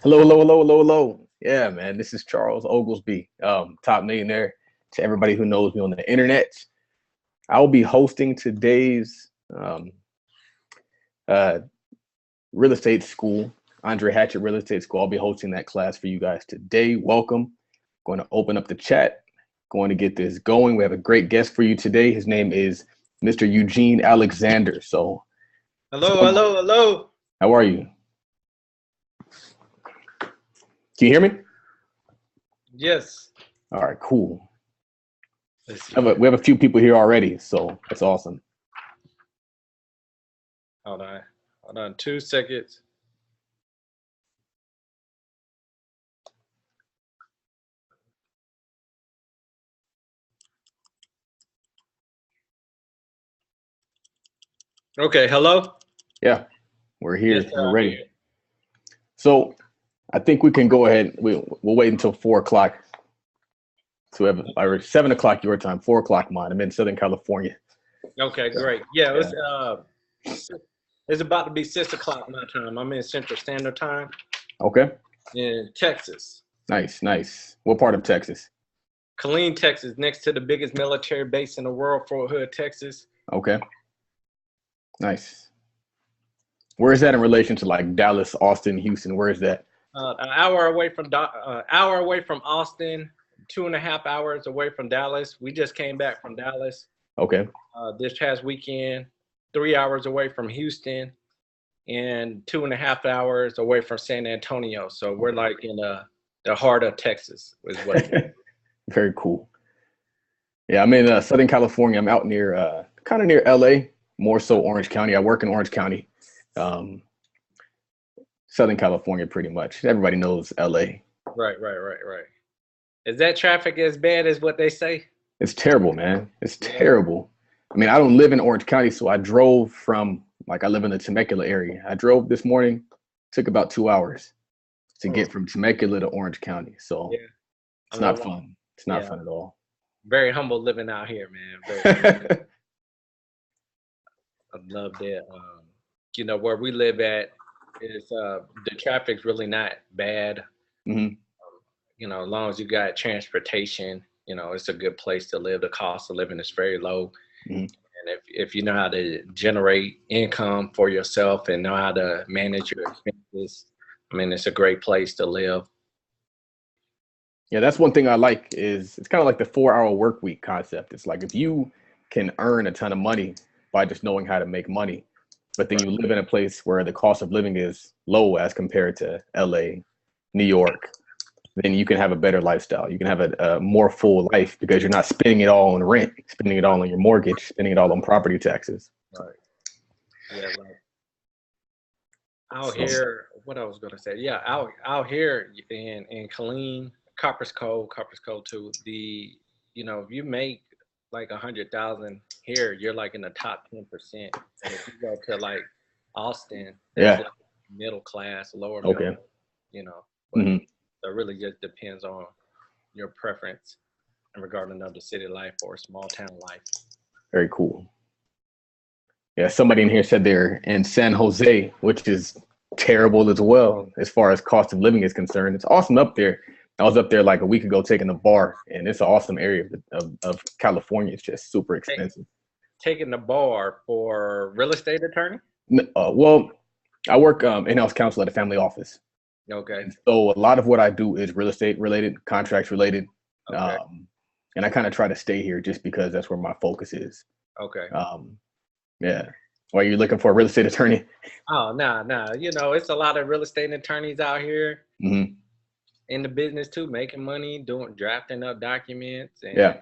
Hello, hello, hello, hello, hello. Yeah, man, this is Charles Oglesby, top millionaire. To everybody who knows me on the internet, I'll be hosting today's uh, real estate school, Andre Hatchet Real Estate School. I'll be hosting that class for you guys today. Welcome. Going to open up the chat. Going to get this going. We have a great guest for you today. His name is Mr. Eugene Alexander. Hello, hello, hello. How are you? Can you hear me? Yes. All right, cool. Let's see. We have a few people here already, so that's awesome. Hold on 2 seconds. Okay, hello? Yeah, we're here. Yes, sir, We're I'm ready. here. So I think we can go ahead. We'll wait until 4 o'clock. So we have or 7 o'clock your time, 4 o'clock mine. I'm in Southern California. Okay, great. Yeah, it's about to be 6 o'clock my time. I'm in Central Standard Time Okay. in Texas. Nice, nice. What part of Texas? Killeen, Texas, next to the biggest military base in the world, Fort Hood, Texas. Okay. Nice. Where is that in relation to like Dallas, Austin, Houston? Where is that? An hour away from hour away from Austin, 2.5 hours away from Dallas. We just came back from Dallas Okay. this past weekend. 3 hours away from Houston, and 2.5 hours away from San Antonio. So we're like in the heart of Texas, is what it is. Very cool. Yeah, I'm in Southern California. I'm out near kind of near LA, more so Orange County. I work in Orange County. Um, Southern California, pretty much. Everybody knows LA. Right. Is that traffic as bad as what they say? It's terrible, man. It's Yeah. terrible. I mean, I don't live in Orange County, so I drove from like I live in the Temecula area. I drove this morning, took about 2 hours to get from Temecula to Orange County. So Yeah. it's I not know. fun. It's not Yeah. fun at all. Very humble living out here, man. I love that. Where we live at is the traffic's really not bad. Hmm. As long as you got transportation, it's a good place to live. The cost of living is very low. Hmm. And if you know how to generate income for yourself and know how to manage your expenses, I mean, it's a great place to live. Yeah, that's one thing I like is it's kind of like the 4 hour work week concept. It's like if you can earn a ton of money by just knowing how to make money, but then Right. you live in a place where the cost of living is low as compared to LA, New York, then you can have a better lifestyle. You can have a more full life because you're not spending it all on rent, spending it all on your mortgage, spending it all on property taxes. Right. Yeah. Like out So, here, what I was gonna say, yeah, out here in Killeen, Copper's Cove too. If you make like 100,000 here, you're like in the top 10%. And if you go to like Austin, that's yeah. like middle class, lower middle, Okay. but Hmm. it really just depends on your preference in regarding of the city life or small town life. Very cool. Yeah. Somebody in here said they're in San Jose, which is terrible as well as far as cost of living is concerned. It's awesome up there. I was up there like a week ago taking the bar, and it's an awesome area of California. It's just super Take, expensive. taking the bar for real estate attorney. Well, I work in-house counsel at a family office. Okay. And so a lot of what I do is real estate related, contracts related. Okay. And I kind of try to stay here just because that's where my focus is. Okay. Yeah. Why are you looking for a real estate attorney? Oh, no. It's a lot of real estate attorneys out here Hmm. in the business too, making money, drafting up documents, and Yeah.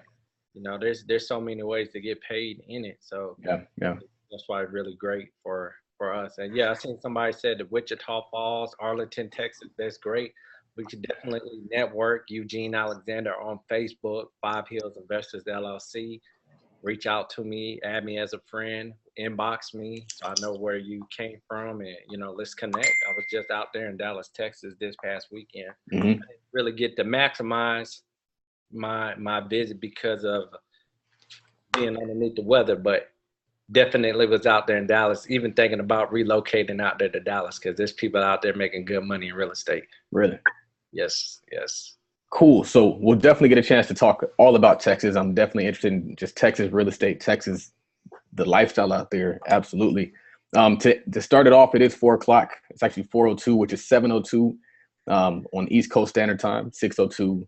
there's so many ways to get paid in it. So Yeah. Yeah. that's why it's really great for us. And yeah, I seen somebody said that Wichita Falls, Arlington, Texas. That's great. We should definitely network. Eugene Alexander on Facebook, Five Hills Investors LLC. Reach out to me, add me as a friend, inbox me so I know where you came from, and let's connect. I was just out there in Dallas, Texas this past weekend. Hmm. I didn't really get to maximize my visit because of being underneath the weather, but definitely was out there in Dallas, even thinking about relocating out there to Dallas because there's people out there making good money in real estate. Really? Yes, yes. Cool. So we'll definitely get a chance to talk all about Texas. I'm definitely interested in just Texas real estate, Texas, the lifestyle out there. Absolutely. To start it off, it is 4 o'clock. It's actually 4:02, which is 7:02 on East Coast Standard Time, 6:02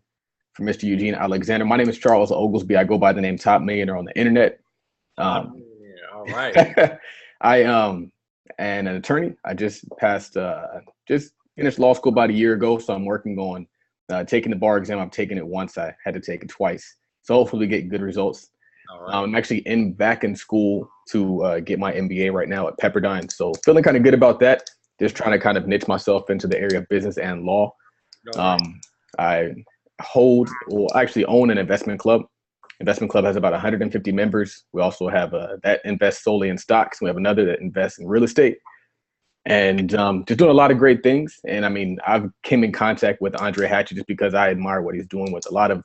for Mr. Eugene Alexander. My name is Charles Oglesby. I go by the name Top Millionaire on the internet. All right. I and an attorney. I just just finished law school about a year ago, so I'm working on taking the bar exam. I've taken it once. I had to take it twice, so hopefully get good results. All right. I'm actually back in school to get my MBA right now at Pepperdine, so feeling kind of good about that. Just trying to kind of niche myself into the area of business and law. I actually own an investment club. Investment club has about 150 members. We also have that invests solely in stocks. We have another that invests in real estate, and just doing a lot of great things. And I mean, I've came in contact with Andre Hatchet just because I admire what he's doing with a lot of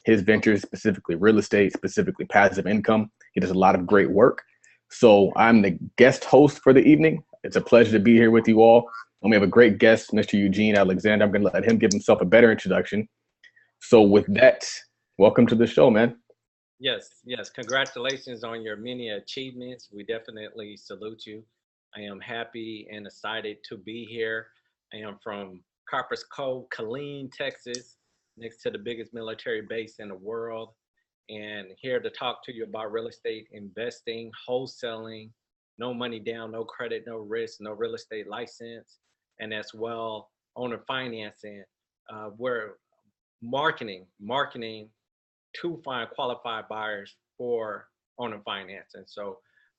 his ventures, specifically real estate, specifically passive income. He does a lot of great work. So I'm the guest host for the evening. It's a pleasure to be here with you all. And we have a great guest, Mr. Eugene Alexander. I'm going to let him give himself a better introduction. So with that, welcome to the show, man. Yes, yes. Congratulations on your many achievements. We definitely salute you. I am happy and excited to be here. I am from Copper's Cove, Killeen, Texas, next to the biggest military base in the world, and here to talk to you about real estate investing, wholesaling, no money down, no credit, no risk, no real estate license, and as well owner financing. We're marketing to find qualified buyers for owner financing. So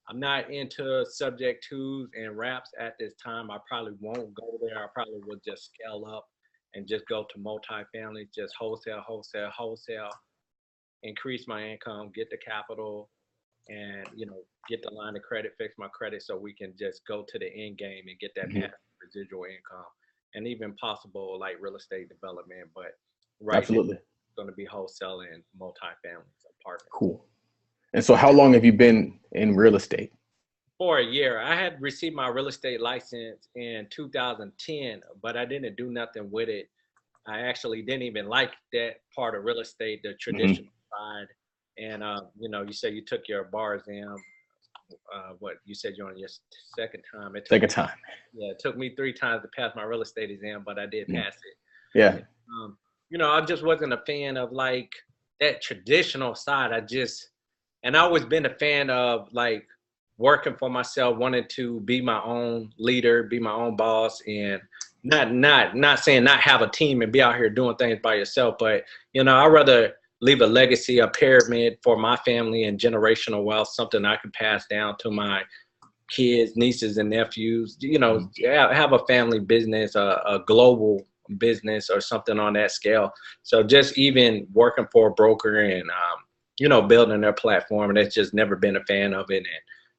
I'm not into subject twos and wraps at this time. I probably won't go there. I probably will just scale up and just go to multifamily, just wholesale, increase my income, get the capital, and get the line of credit, fix my credit, so we can just go to the end game and get that passive residual income, and even possible like real estate development. But Absolutely. now, it's going to be wholesaling multifamily apartments. Cool. And so how long have you been in real estate? For a year. I had received my real estate license in 2010, but I didn't do nothing with it. I actually didn't even like that part of real estate, the traditional side. And you said you took your bar exam. What you said you're on your second time. Second time. Yeah, it took me 3 times to pass my real estate exam, but I did pass it. Yeah. I just wasn't a fan of like that traditional side. And I always been a fan of like working for myself, wanted to be my own leader, be my own boss, and not saying not have a team and be out here doing things by yourself, but I'd rather leave a legacy, a pyramid for my family and generational wealth, something I can pass down to my kids, nieces, and nephews. Have a family business, a global business, or something on that scale. So just even working for a broker and building their platform, and it's just never been a fan of it.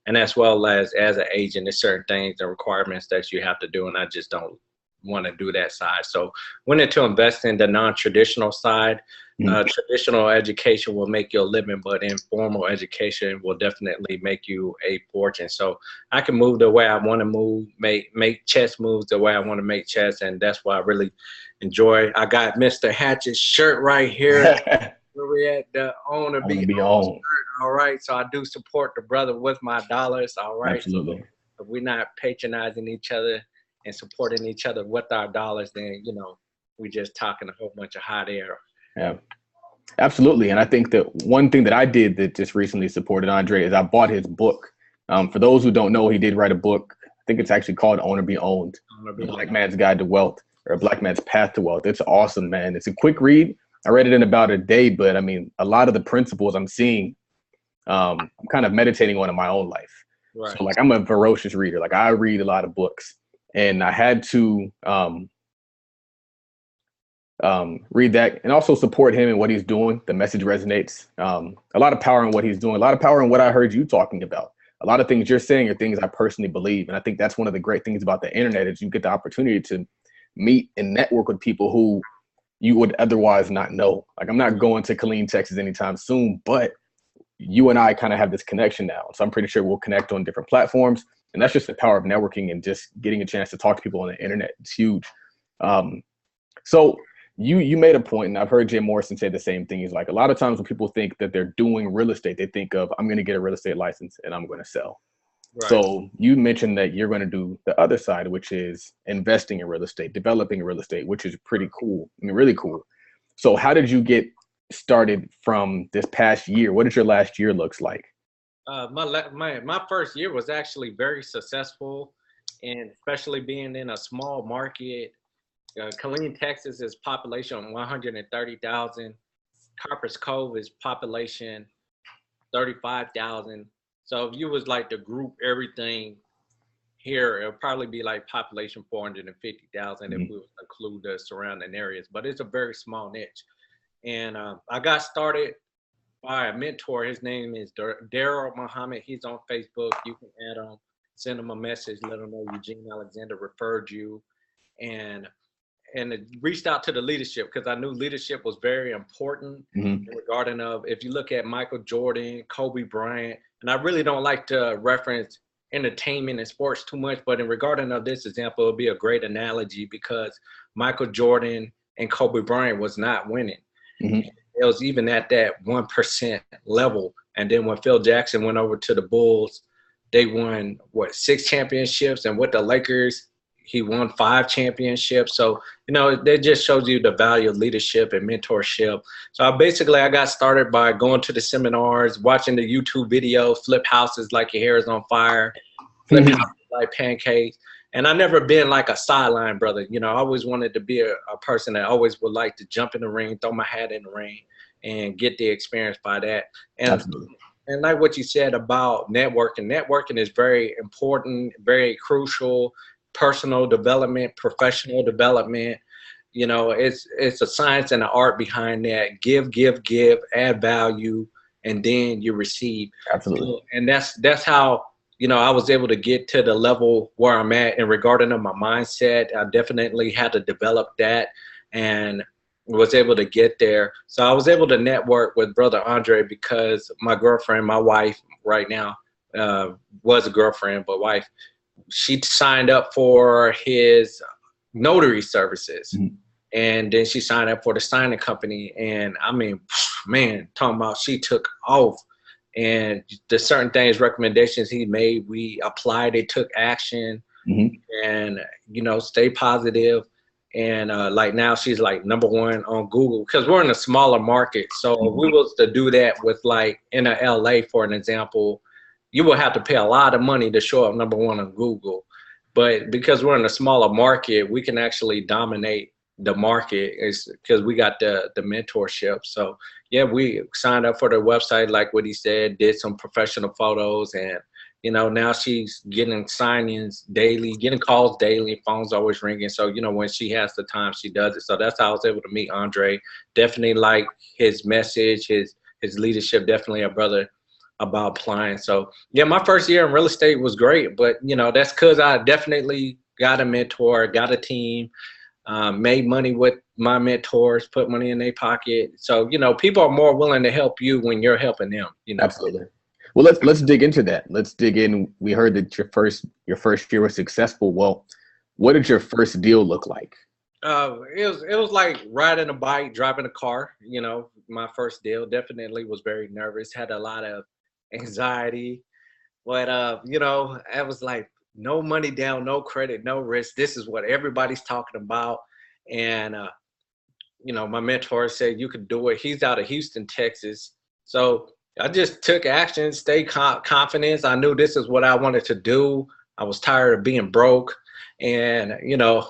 And as well as an agent, there's certain things and requirements that you have to do, and I just don't want to do that side. So went into investing the non-traditional side. Traditional education will make you a living, but informal education will definitely make you a fortune. So I can move the way I want to move, make chess moves the way I want to make chess, and that's what I really enjoy. I got Mr. Hatchet's shirt right here. Where we at, the owner be owned. All right, so I do support the brother with my dollars. All right, absolutely. So if we're not patronizing each other and supporting each other with our dollars, then we just talking a whole bunch of hot air. Yeah, absolutely. And I think that one thing that I did that just recently supported Andre is I bought his book. For those who don't know, he did write a book. I think it's actually called Owner Be Owned, The Black Man's Guide to Wealth, or A Black Man's Path to Wealth. It's awesome, man. It's a quick read. I read it in about a day, but I mean, a lot of the principles I'm seeing, I'm kind of meditating on in my own life. Right. So like, I'm a ferocious reader. Like, I read a lot of books, and I had to read that and also support him and what he's doing. The message resonates. A lot of power in what he's doing, a lot of power in what I heard you talking about. A lot of things you're saying are things I personally believe. And I think that's one of the great things about the internet is you get the opportunity to meet and network with people who you would otherwise not know. Like, I'm not going to Killeen, Texas anytime soon, but you and I kind of have this connection now. So I'm pretty sure we'll connect on different platforms. And that's just the power of networking and just getting a chance to talk to people on the internet. It's huge. So you made a point, and I've heard Jim Morrison say the same thing. He's like, a lot of times when people think that they're doing real estate, they think of, I'm going to get a real estate license and I'm going to sell. Right. So you mentioned that you're going to do the other side, which is investing in real estate, developing real estate, which is pretty cool. I mean, really cool. So how did you get started from this past year? What did your last year looks like? My first year was actually very successful, and especially being in a small market. Killeen, Texas is population 130,000. Copper's Cove is population 35,000. So if you was like to group everything here, it'll probably be like population 450,000 if we would include the surrounding areas. But it's a very small niche. And I got started by a mentor. His name is Daryl Muhammad. He's on Facebook. You can add him, send him a message, let him know Eugene Alexander referred you. And it reached out to the leadership because I knew leadership was very important regarding of, if you look at Michael Jordan, Kobe Bryant, and I really don't like to reference entertainment and sports too much, but in regarding of this example, it'll be a great analogy because Michael Jordan and Kobe Bryant was not winning. It was even at that 1% level. And then when Phil Jackson went over to the Bulls, they won, 6 championships, and with the Lakers, he won 5 championships. So, that just shows you the value of leadership and mentorship. So I got started by going to the seminars, watching the YouTube videos, flip houses like your hair is on fire, flip houses like pancakes. And I never been like a sideline brother. I always wanted to be a person that always would like to jump in the ring, throw my hat in the ring, and get the experience by that. And like what you said about networking is very important, very crucial. Personal development, professional development, it's a science and an art behind that. Give, add value, and then you receive. Absolutely. And that's how, I was able to get to the level where I'm at. And regarding of my mindset, I definitely had to develop that and was able to get there. So I was able to network with Brother Andre because my girlfriend, my wife right now, was a girlfriend, but wife, she signed up for his notary services. And then she signed up for the signing company. And I mean, man, talking about she took off. And the certain things, recommendations he made, we applied it, took action, and, stay positive. And like now she's like #1 on Google because we're in a smaller market. So if we was to do that with like in LA, for an example, you will have to pay a lot of money to show up #1 on Google. But because we're in a smaller market, we can actually dominate the market because we got the mentorship. So yeah, we signed up for the website, like what he said, did some professional photos, and now she's getting signings daily, getting calls daily, phone's always ringing. So when she has the time, she does it. So that's how I was able to meet Andre. Definitely like his message, his leadership, definitely a brother about applying. So yeah, my first year in real estate was great, but that's because I definitely got a mentor, got a team, made money with my mentors, put money in their pocket. So people are more willing to help you when you're helping them. Absolutely. Well, let's dig into that. Let's dig in. We heard that your first year was successful. Well, what did your first deal look like? It was like riding a bike, driving a car. My first deal, definitely was very nervous, had a lot of anxiety, but I was like, no money down, no credit, no risk. This is what everybody's talking about. And my mentor said you could do it. He's out of Houston, Texas. So I just took action, stayed confident. I knew this is what I wanted to do. I was tired of being broke, and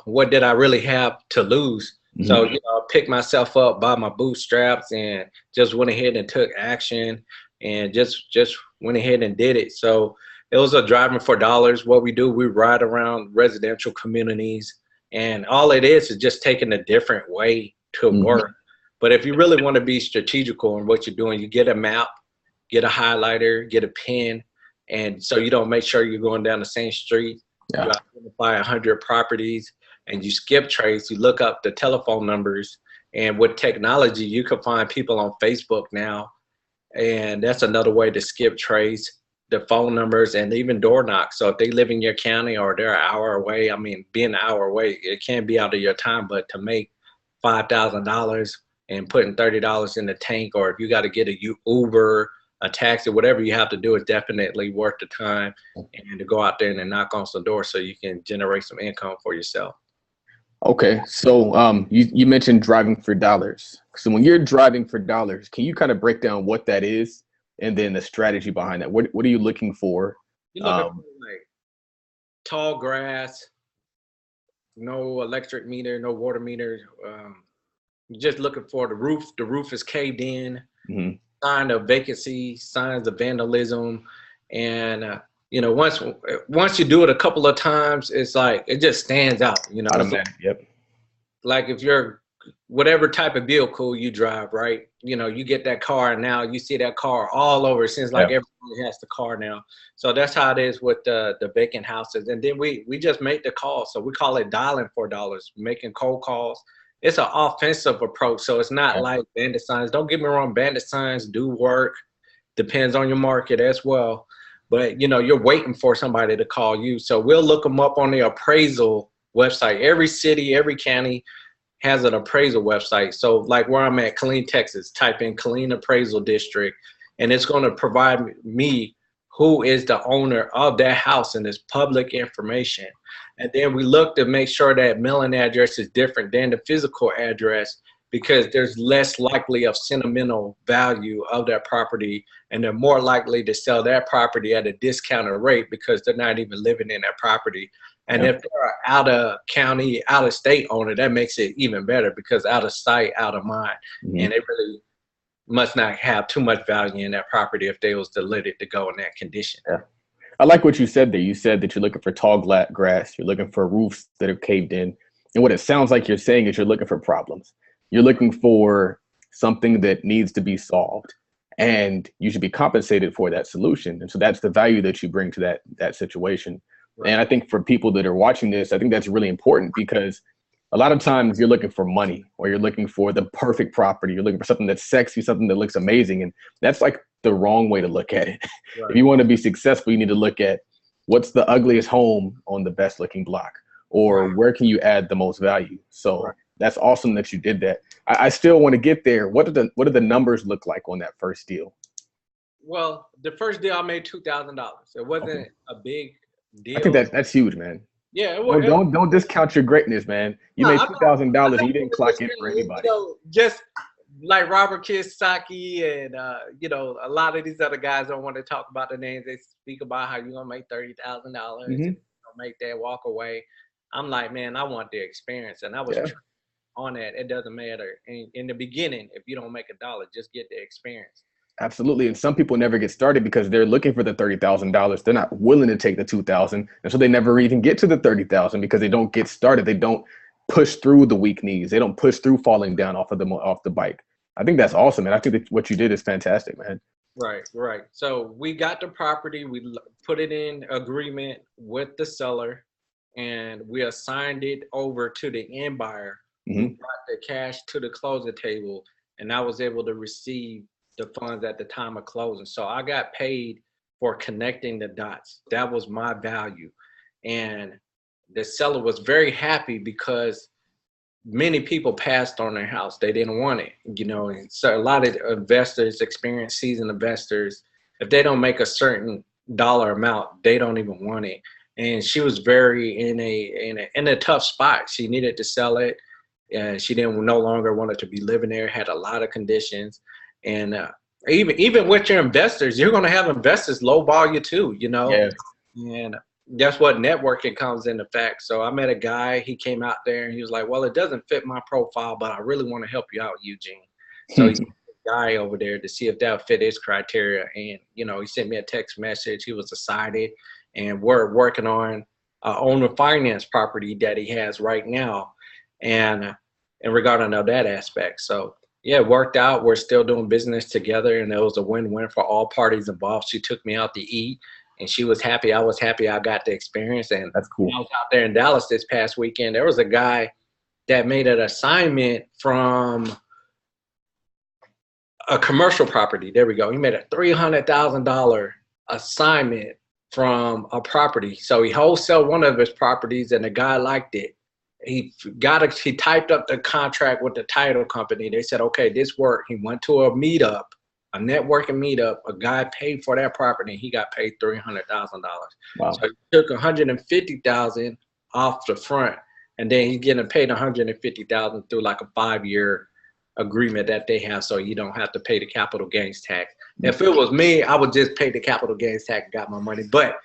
what did I really have to lose? So I picked myself up by my bootstraps and just went ahead and took action. And just went ahead and did it. So it was a driving for dollars. What we do, we ride around residential communities, and all it is just taking a different way to work. But if you really want to be strategical in what you're doing, you get a map, get a highlighter, get a pen, and so you don't make sure you're going down the same street. You identify 100 properties, and you skip trace. You look up the telephone numbers, and with technology, you can find people on Facebook now And that's another way to skip trace the phone numbers and even door knocks. So if they live in your county or they're an hour away, I mean, being an hour away, it can be out of your time, but to make $5,000 and putting $30 in the tank, or if you got to get a Uber, a taxi, whatever you have to do, is definitely worth the time, and to go out there and knock on some doors so you can generate some income for yourself. Okay, so you mentioned driving for dollars. So when you're driving for dollars, can you kind of break down what that is and then the strategy behind that? What are you looking for? You're looking for like tall grass, no electric meter, no water meter. You're just looking for the roof. The roof is caved in, sign of vacancy, signs of vandalism, and you know, once you do it a couple of times, it's like it just stands out. You know, Automatic. Yep. Like if you're whatever type of vehicle you drive, right? You know, you get that car and now you see that car all over. It seems like everybody has the car now. So that's how it is with the vacant houses. And then we just make the call. So we call it dialing for dollars, making cold calls. It's an offensive approach. So it's not like bandit signs. Don't get me wrong, bandit signs do work. Depends on your market as well. But, you know, you're waiting for somebody to call you. So we'll look them up on the appraisal website. Every city, every county has an appraisal website. So like where I'm at, Killeen, Texas, type in Killeen Appraisal District, and it's going to provide me who is the owner of that house, and it's public information. And then we look to make sure that mailing address is different than the physical address, because there's less likely of sentimental value of that property, and they're more likely to sell that property at a discounted rate because they're not even living in that property. And if they're an out of county, out of state owner, that makes it even better, because out of sight, out of mind. And they really must not have too much value in that property if they was to let it to go in that condition. Yeah. I like what you said there. You said that you're looking for tall grass, you're looking for roofs that have caved in. And what it sounds like you're saying is you're looking for problems. You're looking for something that needs to be solved, and you should be compensated for that solution. And so that's the value that you bring to that situation. Right. And I think for people that are watching this, I think that's really important, because a lot of times you're looking for money, or you're looking for the perfect property. You're looking for something that's sexy, something that looks amazing. And that's like the wrong way to look at it. Right. If you want to be successful, you need to look at what's the ugliest home on the best looking block, or where can you add the most value. So that's awesome that you did that. I still want to get there. What do the numbers look like on that first deal? Well, the first deal I made $2,000. It wasn't a big deal. I think that's huge, man. Yeah, don't discount your greatness, man. You made $2,000. You didn't clock in for anybody. You know, just like Robert Kiyosaki and you know, a lot of these other guys don't want to talk about the names. They speak about how you're gonna make $30,000 and make that walk away. I'm like, man, I want the experience, and I was on that. It doesn't matter. In the beginning, if you don't make $1, just get the experience. Absolutely. And some people never get started because they're looking for the $30,000. They're not willing to take the $2,000. And so they never even get to the $30,000 because they don't get started. They don't push through the weak knees. They don't push through falling down off the bike. I think that's awesome, man. I think that what you did is fantastic, man. Right. So we got the property. We put it in agreement with the seller, and we assigned it over to the end buyer. Who brought the cash to the closing table, and I was able to receive the funds at the time of closing. So I got paid for connecting the dots. That was my value. And the seller was very happy because many people passed on their house. They didn't want it, you know. And so a lot of investors, experienced seasoned investors, if they don't make a certain dollar amount, they don't even want it. And she was very in a tough spot. She needed to sell it. She no longer wanted to be living there, had a lot of conditions. And even with your investors, you're going to have investors lowball you too, you know. And that's what networking comes into fact. So I met a guy, he came out there and he was like, well, it doesn't fit my profile, but I really want to help you out, Eugene. So he sent a guy over there to see if that fit his criteria. And, you know, he sent me a text message. He was excited, and we're working on owner finance property that he has right now. And regarding of that aspect. So yeah, it worked out. We're still doing business together, and it was a win-win for all parties involved. She took me out to eat, and she was happy. I was happy. I got the experience. And that's cool. When I was out there in Dallas this past weekend, there was a guy that made an assignment from a commercial property. There we go. He made a $300,000 assignment from a property. So he wholesaled one of his properties, and the guy liked it. He typed up the contract with the title company. They said, okay, this worked. He went to a meetup, a networking meetup. A guy paid for that property, and he got paid $300,000. Wow. So he took $150,000 off the front, and then he's getting paid $150,000 through like a 5-year agreement that they have, so you don't have to pay the capital gains tax. If it was me, I would just pay the capital gains tax and got my money. But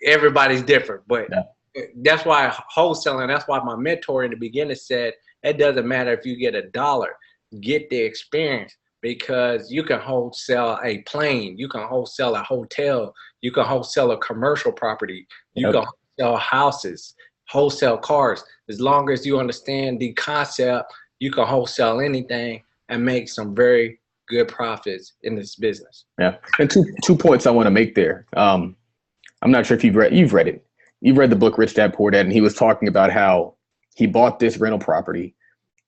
everybody's different. But that's why wholesaling, that's why my mentor in the beginning said, it doesn't matter if you get $1, get the experience, because you can wholesale a plane, you can wholesale a hotel, you can wholesale a commercial property, you can wholesale houses, wholesale cars. As long as you understand the concept, you can wholesale anything and make some very good profits in this business. Yeah, and two points I want to make there. I'm not sure if you've read it. You've read the book Rich Dad Poor Dad, and he was talking about how he bought this rental property,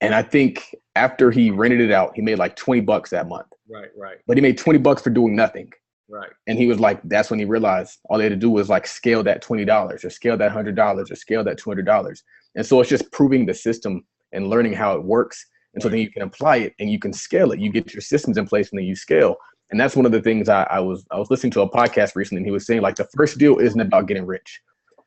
and I think after he rented it out, he made like $20 that month. Right. But he made $20 for doing nothing. Right. And he was like, that's when he realized all they had to do was like scale that $20 or scale that $100 or scale that $200. And so it's just proving the system and learning how it works. And so then you can apply it and you can scale it. You get your systems in place and then you scale. And that's one of the things I was listening to a podcast recently, and he was saying, like, the first deal isn't about getting rich.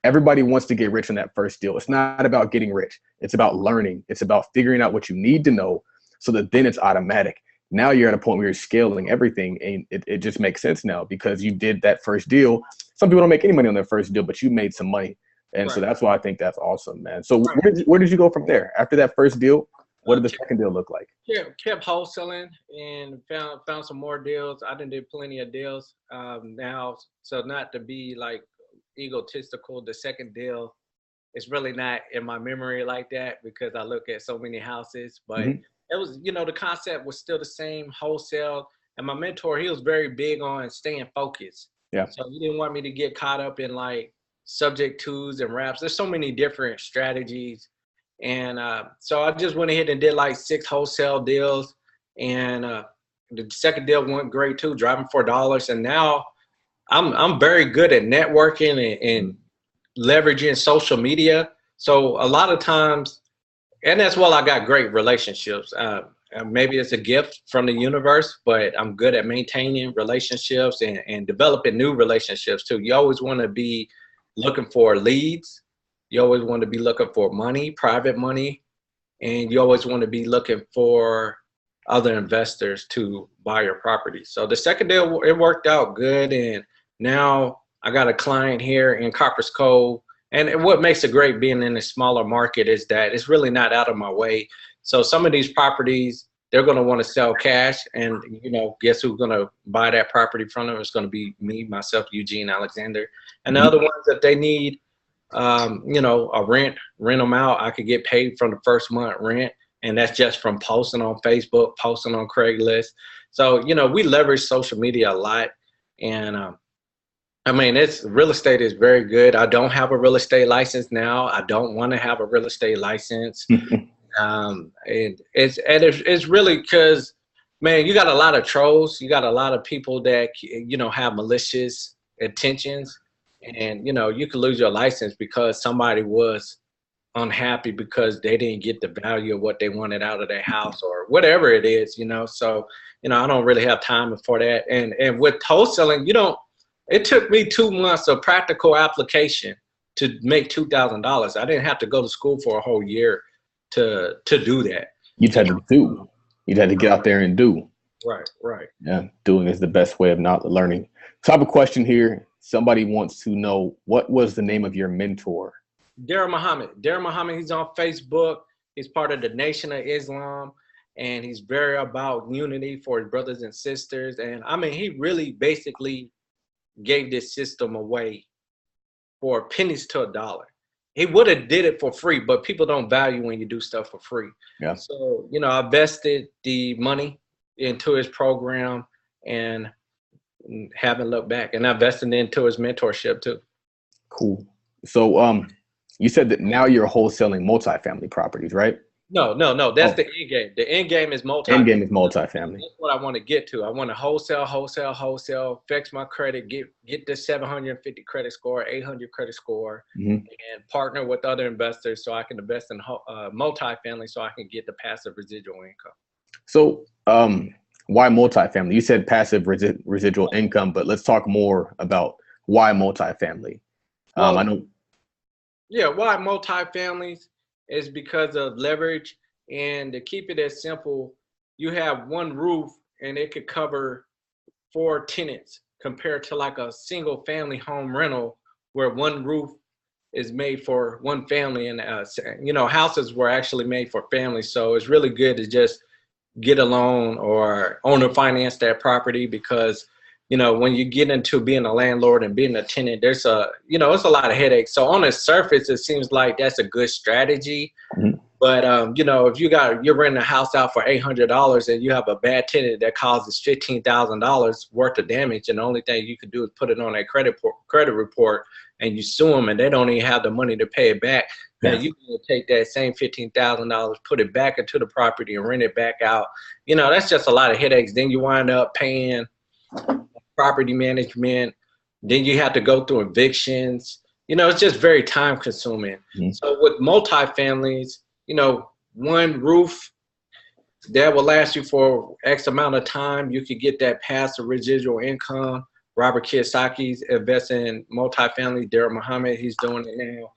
Everybody wants to get rich on that first deal. It's not about getting rich. It's about learning. It's about figuring out what you need to know so that then it's automatic. Now you're at a point where you're scaling everything, and it just makes sense now because you did that first deal. Some people don't make any money on their first deal, but you made some money. And so that's why I think that's awesome, man. So where did you go from there? After that first deal, what did the second deal look like? Yeah, kept wholesaling and found some more deals. I done did plenty of deals now. So not to be like egotistical, the second deal is really not in my memory like that because I look at so many houses. But it was, the concept was still the same, wholesale. And my mentor, he was very big on staying focused. Yeah. So he didn't want me to get caught up in like subject twos and wraps. There's so many different strategies. And so I just went ahead and did like 6 wholesale deals. And the second deal went great too, driving $4. And now I'm very good at networking and leveraging social media. So a lot of times, and as well, I got great relationships. Maybe it's a gift from the universe, but I'm good at maintaining relationships and developing new relationships too. You always want to be looking for leads. You always want to be looking for money, private money, and you always want to be looking for other investors to buy your property. So the second deal, it worked out good, and now I got a client here in Copper's Cove. And what makes it great being in a smaller market is that it's really not out of my way. So some of these properties, they're going to want to sell cash, and guess who's going to buy that property from them? It's going to be me, myself, Eugene, Alexander. And the other ones that they need, a rent them out. I could get paid from the first month rent, and that's just from posting on Facebook, posting on Craigslist. So, we leverage social media a lot. And it's real estate is very good. I don't have a real estate license now. I don't want to have a real estate license. And it's really because, man, you got a lot of trolls. You got a lot of people that, have malicious intentions. And, you could lose your license because somebody was unhappy because they didn't get the value of what they wanted out of their house or whatever it is, So, I don't really have time for that. And with wholesaling, it took me 2 months of practical application to make $2,000. I didn't have to go to school for a whole year to do that. You'd had to do. You'd had to get out there and do. Right. Yeah, doing is the best way of not learning. So I have a question here. Somebody wants to know, what was the name of your mentor? Darren Muhammad, he's on Facebook. He's part of the Nation of Islam, and he's very about unity for his brothers and sisters. And he really basically gave this system away for pennies to a dollar. He would have did it for free, but people don't value when you do stuff for free. Yeah. So, I invested the money into his program and haven't looked back. And I invested into his mentorship too. Cool. So you said that now you're wholesaling multifamily properties, right? No. That's Oh, the end game. The end game is end multifamily. game is multifamily. That's what I want to get to. I want to wholesale, fix my credit, get the 750 credit score, 800 credit score, Hmm. and partner with other investors so I can invest in multifamily so I can get the passive residual income. So, why multifamily? You said passive residual income, but let's talk more about why multifamily. I Well, know. yeah, why multifamilies is because of leverage. And to keep it as simple, you have one roof and it could cover 4 tenants compared to like a single family home rental where one roof is made for one family. And houses were actually made for families, so it's really good to just get a loan or owner finance that property, because when you get into being a landlord and being a tenant, there's it's a lot of headaches. So on the surface it seems like that's a good strategy. Mhm. But if you're renting a house out for $800 and you have a bad tenant that causes $15,000 worth of damage, and the only thing you can do is put it on a credit report, and you sue them, and they don't even have the money to pay it back. Now Yeah. you can take that same $15,000, put it back into the property, and rent it back out. That's just a lot of headaches. Then you wind up paying property management. Then you have to go through evictions. It's just very time consuming. Mhm. So with multifamilies, one roof that will last you for X amount of time. You could get that passive residual income. Robert Kiyosaki's investing in multifamily. Derek Muhammad, he's doing it now.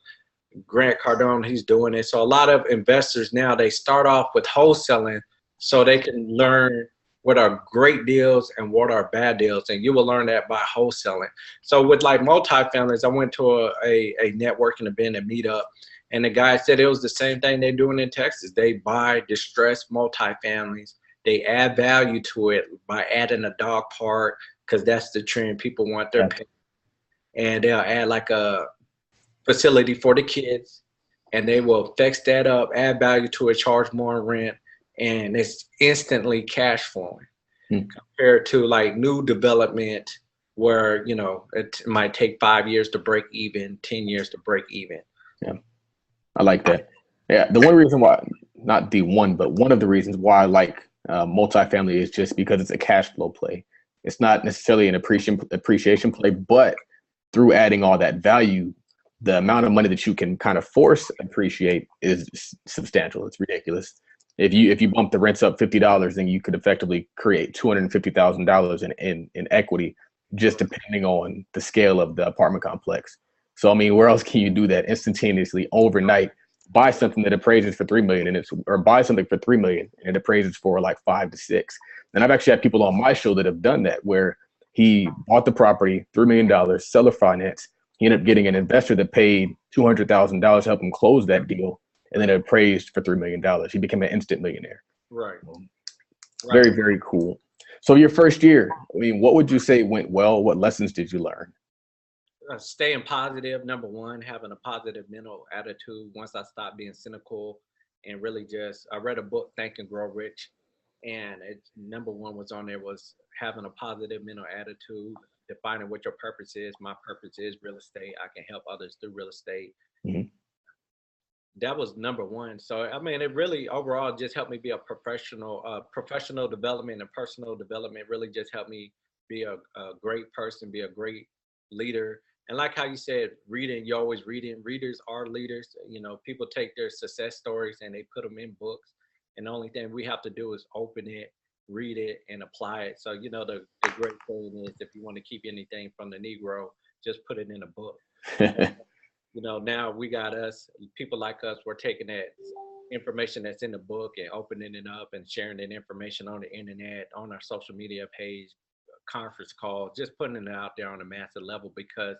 Grant Cardone, he's doing it. So a lot of investors now, they start off with wholesaling so they can learn what are great deals and what are bad deals. And you will learn that by wholesaling. So with like multifamilies, I went to a networking event, a meetup, and the guy said it was the same thing they're doing in Texas. They buy distressed multifamilies. They add value to it by adding a dog park, because that's the trend. People want their Yeah. pet. And they'll add like a facility for the kids, and they will fix that up, add value to it, charge more in rent, and it's instantly cash flowing Hmm. compared to like new development where it might take 5 years to break even, 10 years to break even. Yeah. I like that. Yeah. The one reason why, not the one, but one of the reasons why I like multifamily is just because it's a cash flow play. It's not necessarily an appreciation play, but through adding all that value, the amount of money that you can kind of force appreciate is substantial. It's ridiculous. If you bump the rents up $50, then you could effectively create $250,000 in equity, just depending on the scale of the apartment complex. So I mean, where else can you do that instantaneously overnight? Buy something that appraises for 3 million or buy something for 3 million and it appraises for like 5 to 6. And I've actually had people on my show that have done that, where he bought the property, $3 million, seller finance. He ended up getting an investor that paid $200,000 to help him close that deal, and then it appraised for $3 million. He became an instant millionaire. Right. Very, Right. very cool. So your first year, I mean, what would you say went well? What lessons did you learn? Staying positive, number one, having a positive mental attitude. Once I stopped being cynical and really I read a book, Think and Grow Rich, and number one was on there was having a positive mental attitude, defining what your purpose is. My purpose is real estate. I can help others through real estate. Mhm. That was number one. So I mean, it really overall just helped me be a professional. Professional development and personal development really just helped me be a great person, be a great leader. And like how you said, reading, you're always reading. Readers are leaders. People take their success stories and they put them in books. And the only thing we have to do is open it, read it, and apply it. So, the great thing is, if you want to keep anything from the Negro, just put it in a book. Now we got people like us, we're taking that information that's in the book and opening it up and sharing that information on the internet, on our social media page, conference call, just putting it out there on a massive level. Because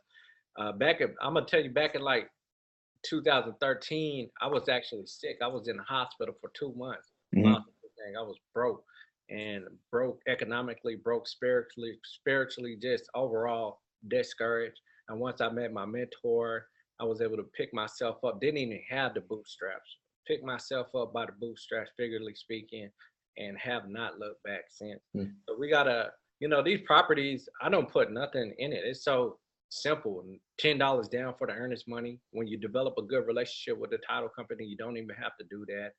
I'm gonna tell you, back in like 2013, I was actually sick. I was in the hospital for 2 months. Mhm. Lost everything. I was broke, and broke economically, broke spiritually, just overall discouraged. And once I met my mentor, I was able to pick myself up. Didn't even have the bootstraps. Pick myself up by the bootstraps, figuratively speaking, and have not looked back since. Mhm. So we gotta, these properties, I don't put nothing in it. It's so simple. $10 down for the earnest money. When you develop a good relationship with the title company, you don't even have to do that.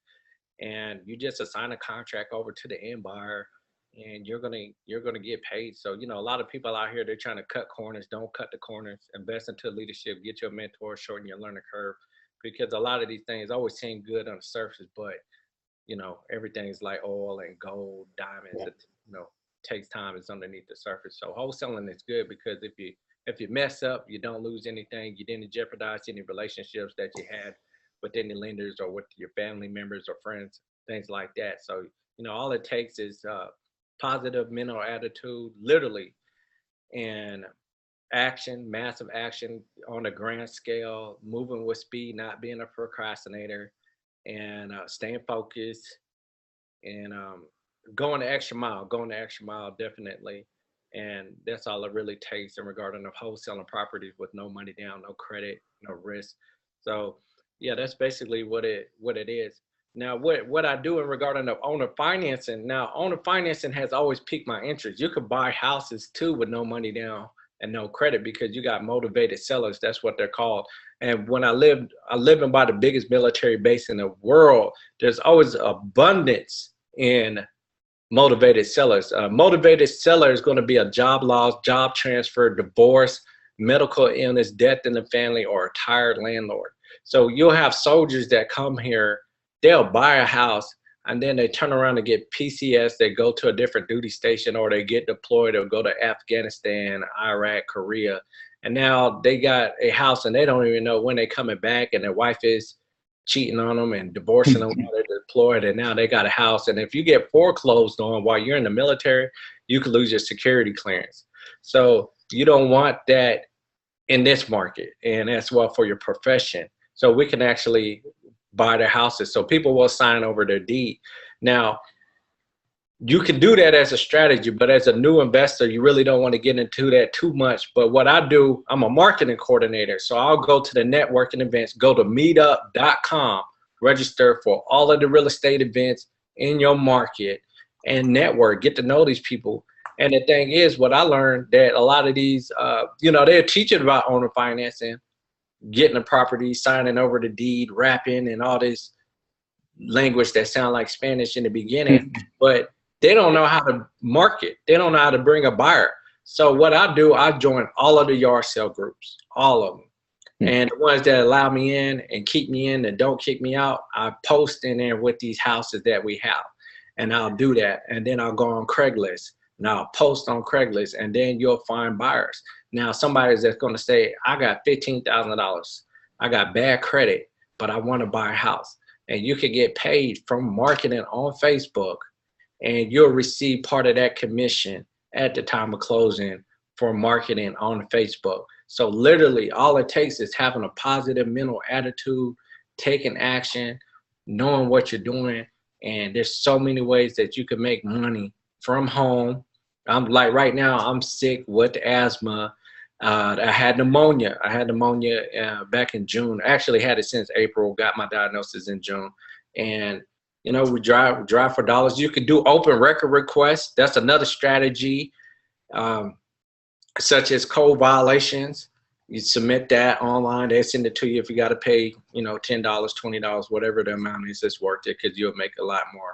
and you just assign a contract over to the end buyer, and you're gonna get paid. So a lot of people out here, they're trying to cut corners. Don't cut the corners. Invest into leadership. Get your mentor. Shorten your learning curve, because a lot of these things always seem good on the surface, but everything's like oil and gold, diamonds. Yeah. It, takes time. It's underneath the surface. So wholesaling is good, because if you mess up, you don't lose anything. You didn't jeopardize any relationships that you had with any lenders or with your family members or friends, things like that. So all it takes is positive mental attitude, literally, and action, massive action on a grand scale, moving with speed, not being a procrastinator, and staying focused, and going the extra mile, definitely. And that's all it really takes in regarding of wholesaling properties with no money down, no credit, no risk. So yeah, that's basically what it is. Now, what I do in regarding of owner financing, now owner financing has always piqued my interest. You could buy houses too with no money down and no credit, because you got motivated sellers. That's what they're called. And when I live in by the biggest military base in the world, there's always abundance in motivated sellers. Motivated seller is going to be a job loss, job transfer, divorce, medical illness, death in the family, or a retired landlord. So you'll have soldiers that come here, they'll buy a house, and then they turn around and get PCS. They go to a different duty station, or they get deployed, or go to Afghanistan, Iraq, Korea. And now they got a house and they don't even know when they're coming back, and their wife is cheating on them and divorcing them while they're deployed, and now they got a house. And if you get foreclosed on while you're in the military, you could lose your security clearance. So you don't want that in this market, and as well for your profession. So we can actually buy their houses. So people will sign over their deed. Now, you can do that as a strategy, but as a new investor, you really don't want to get into that too much. But what I do, I'm a marketing coordinator. So I'll go to the networking events, go to meetup.com, register for all of the real estate events in your market, and network, get to know these people. And the thing is, what I learned, that a lot of these, they're teaching about owner financing, getting the property, signing over the deed, wrapping, and all this language that sound like Spanish in the beginning, but they don't know how to market. They don't know how to bring a buyer. So what I do, I join all of the yard sale groups, all of them. And the ones that allow me in and keep me in and don't kick me out, I post in there with these houses that we have. And I'll do that. And then I'll go on Craigslist and I'll post on Craigslist, and then you'll find buyers. Now, somebody's that's going to say, I got $15,000. I got bad credit, but I want to buy a house. And you can get paid from marketing on Facebook, and you'll receive part of that commission at the time of closing for marketing on Facebook. So literally all it takes is having a positive mental attitude, taking action, knowing what you're doing. And there's so many ways that you can make money from home. I'm like, right now I'm sick with asthma. I had pneumonia. Back in June. I actually had it since April, got my diagnosis in June. And we drive for dollars. You could do open record requests. That's another strategy, such as code violations. You submit that online. They send it to you. If you got to pay, $10, $20, whatever the amount is, it's worth it, because you'll make a lot more.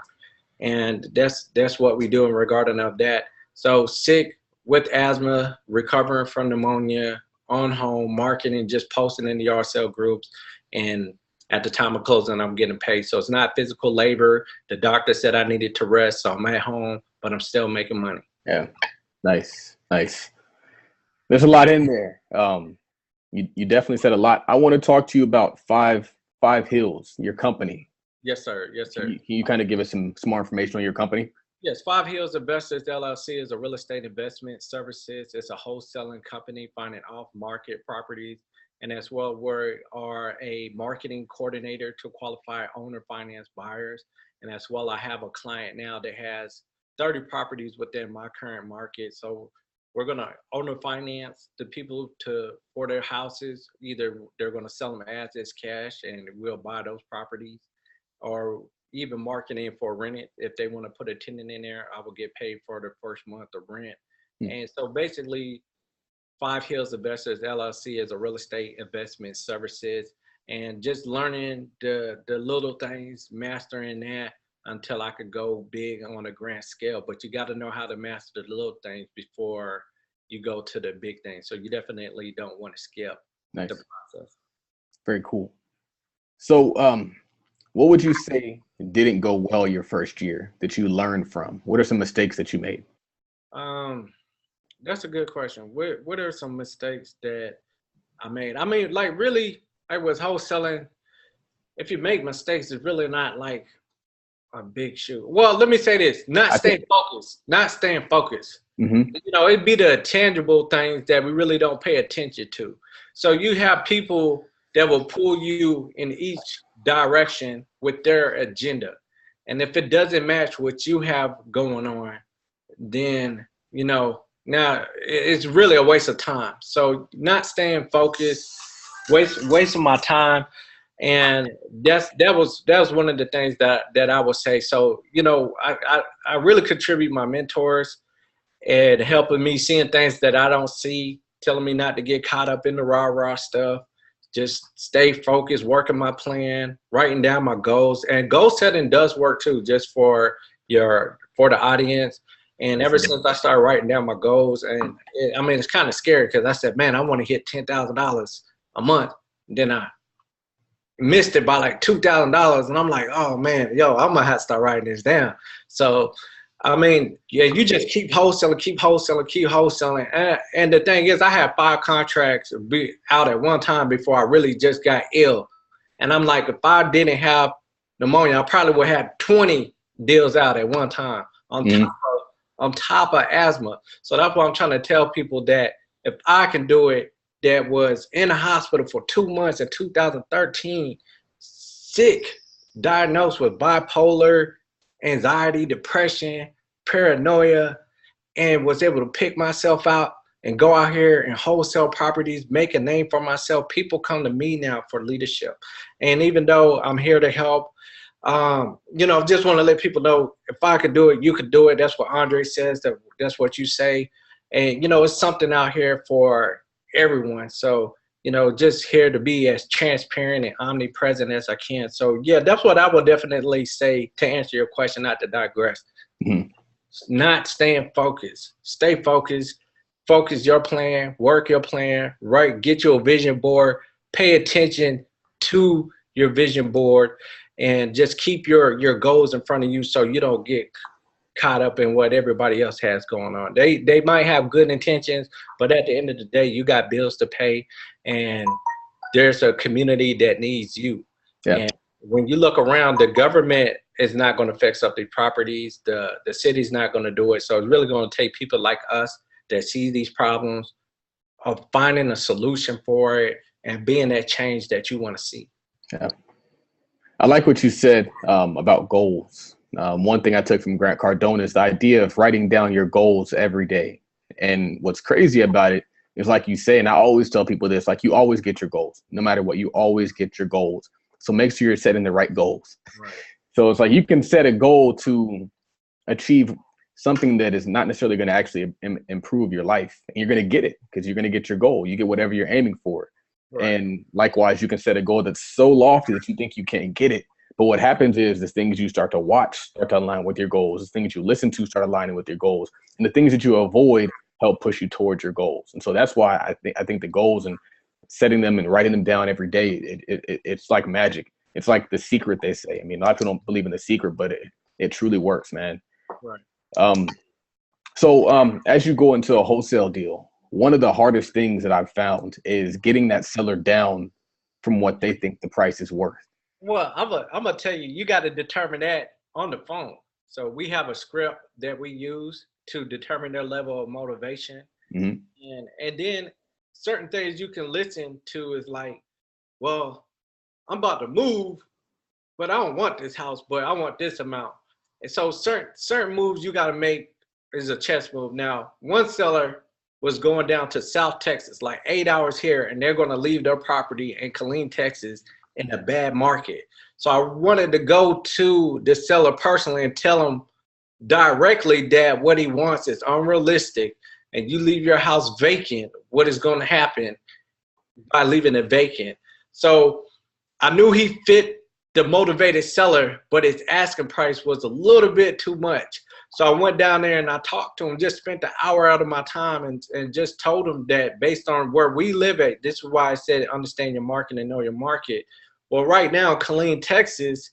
And that's what we do in regarding of that. So sick with asthma, recovering from pneumonia, on home, marketing, just posting in the yard sale groups, and at the time of closing, I'm getting paid. So it's not physical labor. The doctor said I needed to rest, so I'm at home, but I'm still making money. Yeah, nice. There's a lot in there. You definitely said a lot. I want to talk to you about Five Hills, your company. Yes, sir. Can you kind of give us some more information on your company? Yes, Five Hills Investors LLC is a real estate investment services. It's a wholesaling company finding off-market properties. And as well, we are a marketing coordinator to qualify owner finance buyers. And as well, I have a client now that has 30 properties within my current market. So we're going to owner finance the people for their houses. Either they're going to sell them as is cash, and we'll buy those properties, or even marketing for rented. If they want to put a tenant in there, I will get paid for the first month of rent. And so basically, Five Hills Investors LLC is a real estate investment services, and just learning the little things, mastering that until I could go big on a grand scale. But you got to know how to master the little things before you go to the big things. So you definitely don't want to skip the process. Very cool. So, what would you say didn't go well your first year that you learned from? What are some mistakes that you made? That's a good question. What are some mistakes that I made? I mean, like really, I was wholesaling. If you make mistakes, it's really not like a big shoe. Well, let me say this: not staying focused. Mm-hmm. You know, it'd be the tangible things that we really don't pay attention to. So you have people that will pull you in each direction with their agenda. And if it doesn't match what you have going on, then, you know, now it's really a waste of time. So not staying focused, wasting my time. And that was one of the things that I would say. So, you know, I really contribute my mentors and helping me seeing things that I don't see, telling me not to get caught up in the rah-rah stuff, just stay focused, working my plan, writing down my goals. And goal setting does work too, just for the audience. And ever since I started writing down my goals, and I mean, it's kind of scary because I said, man, I want to hit $10,000 a month. And then I missed it by like $2,000. And I'm like, oh man, I'm gonna have to start writing this down. So I mean, yeah, you just keep wholesaling. And the thing is, I had 5 contracts be out at one time before I really just got ill. And I'm like, if I didn't have pneumonia, I probably would have 20 deals out at one time on top of asthma. So that's why I'm trying to tell people that if I can do it, that was in the hospital for 2 months in 2013, sick, diagnosed with bipolar, anxiety, depression, paranoia, and was able to pick myself out and go out here and wholesale properties, make a name for myself. People come to me now for leadership. And even though I'm here to help, you know, just want to let people know if I could do it, you could do it. That's what Andre says. That's what you say. And, you know, it's something out here for everyone. So, you know, just here to be as transparent and omnipresent as I can. So, yeah, that's what I would definitely say to answer your question, not to digress. Mm-hmm. Not staying focused. Stay focused. Focus your plan. Work your plan. Right. Get your vision board. Pay attention to your vision board. And just keep your goals in front of you so you don't get caught up in what everybody else has going on. They might have good intentions, but at the end of the day, you got bills to pay, and there's a community that needs you. Yeah. And when you look around, the government is not going to fix up the properties. The city's not going to do it. So it's really going to take people like us that see these problems of finding a solution for it and being that change that you want to see. Yeah. I like what you said about goals. One thing I took from Grant Cardone is the idea of writing down your goals every day. And what's crazy about it is, like you say, and I always tell people this, like, you always get your goals. No matter what, you always get your goals. So make sure you're setting the right goals. Right. So it's like you can set a goal to achieve something that is not necessarily going to actually improve your life. And you're going to get it because you're going to get your goal. You get whatever you're aiming for. Right. And likewise, you can set a goal that's so lofty that you think you can't get it. But what happens is the things you start to watch start to align with your goals. The things you listen to start aligning with your goals. And the things that you avoid help push you towards your goals. And so that's why I think the goals and setting them and writing them down every day, it's like magic. It's like the secret, they say. I mean, a lot of people don't believe in the secret, but it truly works, man. Right. So as you go into a wholesale deal, one of the hardest things that I've found is getting that seller down from what they think the price is worth. Well, I'm gonna tell you, you got to determine that on the phone. So we have a script that we use to determine their level of motivation. Mm-hmm. And then certain things you can listen to is like, well, I'm about to move, but I don't want this house, but I want this amount. And so certain moves you got to make is a chess move. Now, one seller was going down to South Texas, like 8 hours here, and they're going to leave their property in Killeen, Texas, in a bad market. So I wanted to go to the seller personally and tell him directly that what he wants is unrealistic, and you leave your house vacant, what is going to happen by leaving it vacant. So I knew he fit the motivated seller, but his asking price was a little bit too much. So I went down there and I talked to him, just spent an hour out of my time and just told him that based on where we live at, this is why I said understand your market and know your market. Well, right now, Killeen, Texas,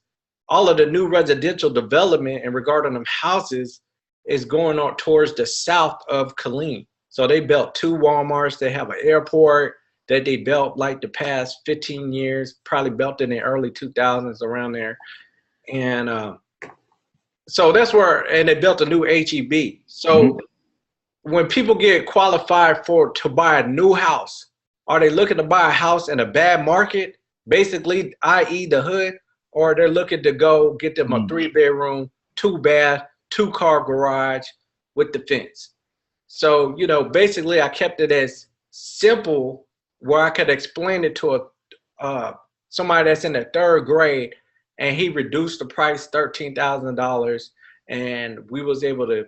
all of the new residential development in regard to them houses is going on towards the south of Killeen. So they built 2 Walmarts. They have an airport that they built like the past 15 years, probably built in the early 2000s around there. And so that's where, and they built a new HEB. So when people get qualified to buy a new house, are they looking to buy a house in a bad market, basically, i.e. the hood, or they're looking to go get them a 3-bedroom, 2-bath, 2-car garage with the fence? So, you know, basically I kept it as simple where I could explain it to somebody that's in the 3rd grade, and he reduced the price $13,000, and we was able to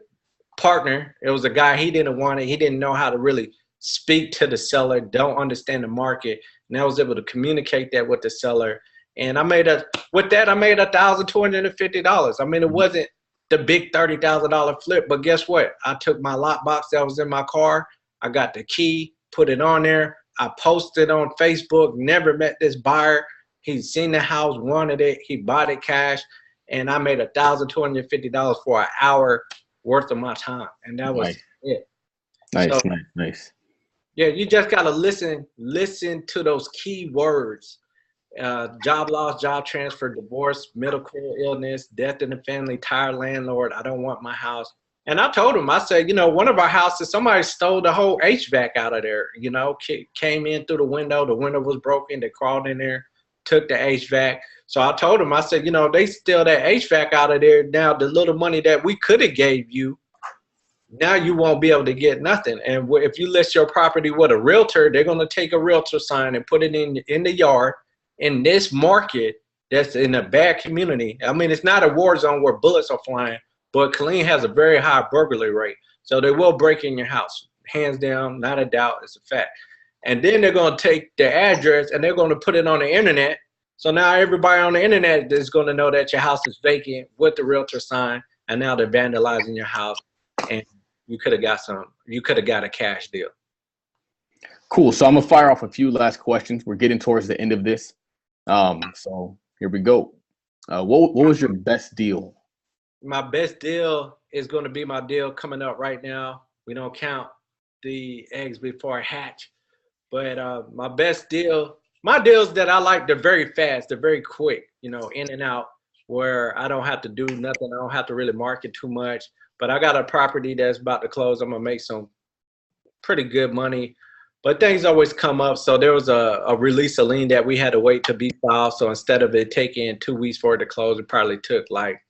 partner. It was a guy, he didn't want it. He didn't know how to really speak to the seller, don't understand the market. And I was able to communicate that with the seller. And I made $1,250. I mean, it wasn't the big $30,000 flip, but guess what? I took my lockbox that was in my car. I got the key, put it on there. I posted on Facebook, never met this buyer. He'd seen the house, wanted it. He bought it cash. And I made $1,250 for an hour worth of my time. And that was it. Nice. Yeah, you just got to listen to those key words. Job loss, job transfer, divorce, medical illness, death in the family, tired landlord, I don't want my house. And I told him, I said, you know, one of our houses, somebody stole the whole HVAC out of there, you know, came in through the window was broken, they crawled in there, took the HVAC. So I told him, I said, you know, they steal that HVAC out of there. Now the little money that we could have gave you, now you won't be able to get nothing. And if you list your property with a realtor, they're going to take a realtor sign and put it in the yard. In this market that's in a bad community, I mean, it's not a war zone where bullets are flying, but Killeen has a very high burglary rate. So they will break in your house. Hands down, not a doubt, it's a fact. And then they're going to take the address and they're going to put it on the internet. So now everybody on the internet is going to know that your house is vacant with the realtor sign, and now they're vandalizing your house, and you could have got a cash deal. Cool. So I'm going to fire off a few last questions. We're getting towards the end of this. So here we go. What was your best deal? My best deal is going to be my deal coming up right now. We don't count the eggs before I hatch, but my best deal, my deals that I like, they're very fast, they're very quick, you know, in and out, where I don't have to do nothing. I don't have to really market too much, but I got a property that's about to close. I'm going to make some pretty good money. But things always come up. So there was a release of lien that we had to wait to be filed. So instead of it taking 2 weeks for it to close, it probably took like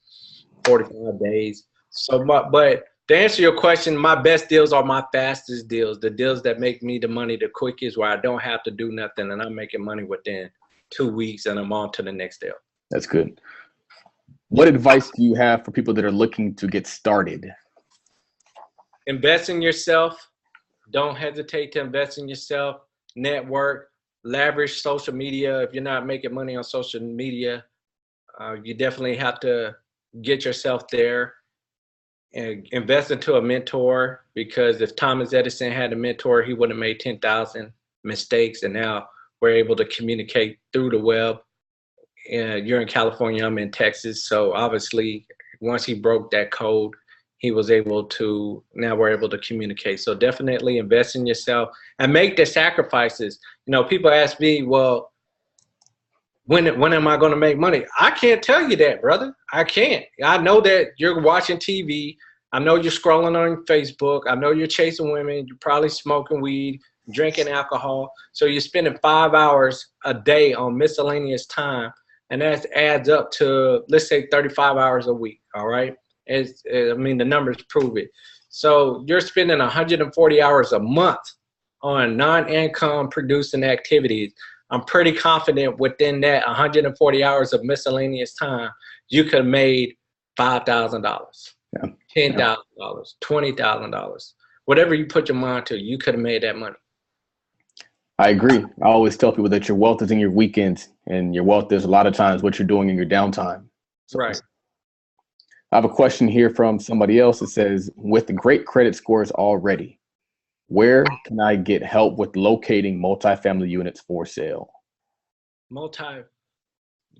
45 days. So, but to answer your question, my best deals are my fastest deals, the deals that make me the money the quickest, where I don't have to do nothing and I'm making money within 2 weeks and I'm on to the next deal. That's good. What advice do you have for people that are looking to get started? Invest in yourself. Don't hesitate to invest in yourself. Network, leverage social media. If you're not making money on social media, you definitely have to get yourself there. And invest into a mentor, because if Thomas Edison had a mentor, he would have made 10,000 mistakes, and now we're able to communicate through the web. And you're in California, I'm in Texas, so obviously once he broke that code, he was able to, now we're able to communicate. So definitely invest in yourself and make the sacrifices. You know, people ask me, well, when am I going to make money? I can't tell you that, brother. I can't. I know that you're watching TV. I know you're scrolling on Facebook. I know you're chasing women. You're probably smoking weed, drinking alcohol. So you're spending 5 hours a day on miscellaneous time. And that adds up to, let's say, 35 hours a week. All right. I mean, the numbers prove it. So you're spending 140 hours a month on non-income producing activities. I'm pretty confident within that 140 hours of miscellaneous time, you could have made $5,000, $10,000, $20,000. Whatever you put your mind to, you could have made that money. I agree. I always tell people that your wealth is in your weekends, and your wealth is a lot of times what you're doing in your downtime. So Right. I have a question here from somebody else. It says, with great credit scores already, where can I get help with locating multifamily units for sale? Multi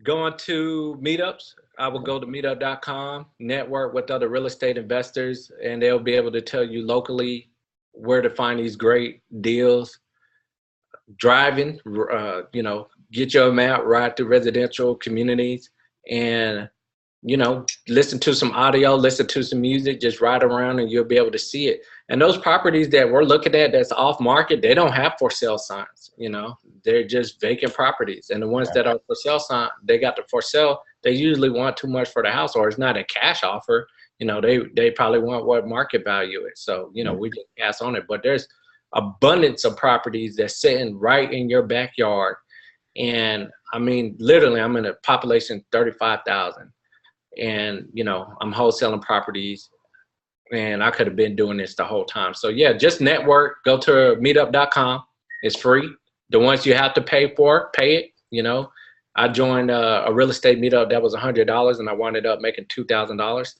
Going to meetups. I will go to meetup.com, network with other real estate investors, and they'll be able to tell you locally where to find these great deals. Driving, get your map, ride through residential communities, and listen to some audio, listen to some music, just ride around and you'll be able to see it. And those properties that we're looking at that's off market, they don't have for sale signs, they're just vacant properties. And the ones that are for sale sign, they got the for sale, they usually want too much for the house, or it's not a cash offer. They probably want what market value is. So, we just pass on it. But there's abundance of properties that's sitting right in your backyard. And I mean, literally, I'm in a population 35,000. And I'm wholesaling properties, and I could have been doing this the whole time. So yeah, just network. Go to meetup.com. It's free. The ones you have to pay for, pay it. I joined a real estate meetup that was $100, and I wound up making $2,000.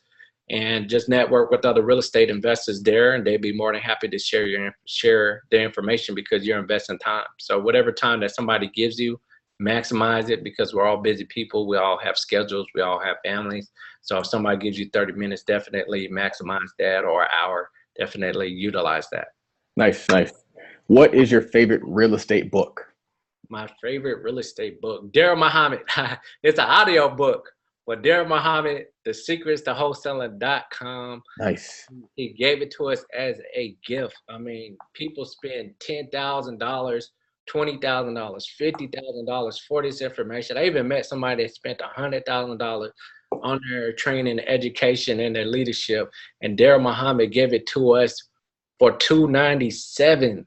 And just network with other real estate investors there, and they'd be more than happy to share their information, because you're investing time. So whatever time that somebody gives you, maximize it, because we're all busy people. We all have schedules. We all have families. So if somebody gives you 30 minutes, definitely maximize that, or an hour, definitely utilize that. Nice, nice. What is your favorite real estate book? My favorite real estate book, Darrell Muhammad. It's an audio book. But Darrell Muhammad, The Secrets to Wholesaling.com. Nice. He gave it to us as a gift. I mean, people spend $10,000, $20,000, $50,000 for this information. I even met somebody that spent $100,000 on their training, education, and their leadership. And Darrell Muhammad gave it to us for $297.